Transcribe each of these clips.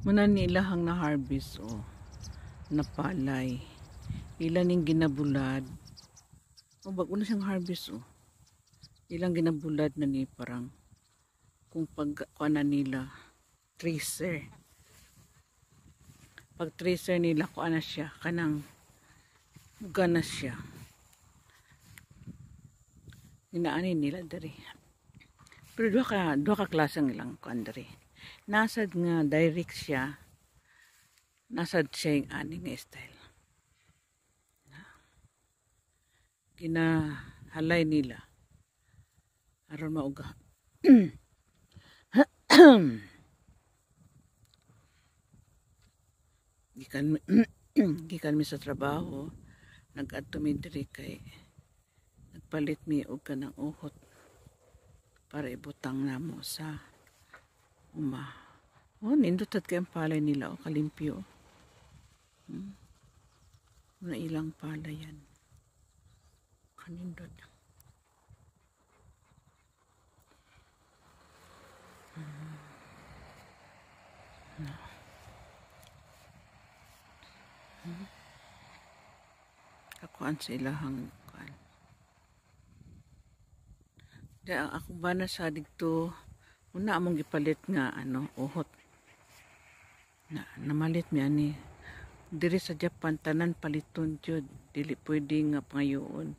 Muna nilahang na harvest na palay. Ilan yung ginabulad. Bago na siyang harvest Ilang ginabulad na ni parang kung pagkuha na nila tracer. Pag tracer nila kuha na siya kanang gana siya. Inaanin nila dari. Pero duha ka klaseng ilang kuan dari. Nasad nga direct siya. Nasad siya yung ani nga style. Ginahalay nila. Aron mauga. Gikan mi sa trabaho. Nag-adto mi diri kay nagpalit mi og kanang uhot para ibutang namo sa nindot kay ang palay nila kalimpyo. Na ilang palay yan. Kanindot. Kakuan sa ilahang kuan. Dahil ako ba na sa digto una among gipalit nga uhot. Namalit mi ani diri sa Japan tanan paliton jud dili pwede nga pangayoon.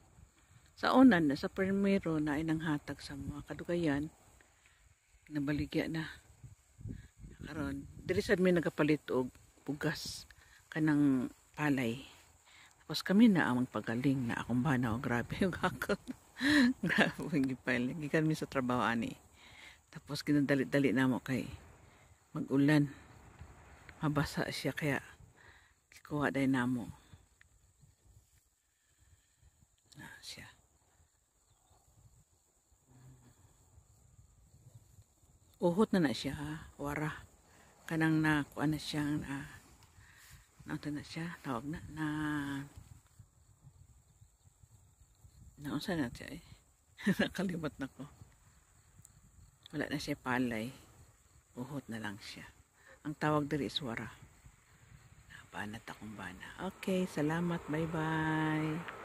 Sa unan sa primero na inang hatag sa mga kadugayan nabaligya na. Karon diri sad mi nagapalit og bugas kanang palay. Tapos kami na ang pagaling na akong bana grabe yung hakot. Grabe yung gipail. Gikan mi sa trabaho ani. Tapos ginadali-dali na mo kay mag-ulan. Mabasa siya kaya kuha dahil na mo. Siya. Uhot na siya ha. Wara. Kanang na kuha na siya nauto na siya. Tawag na naunsa na siya Nakalimot na ko. Wala na siya palay. Uhot na lang siya. Ang tawag diri is wara. Banat akong bana. Okay, salamat. Bye-bye.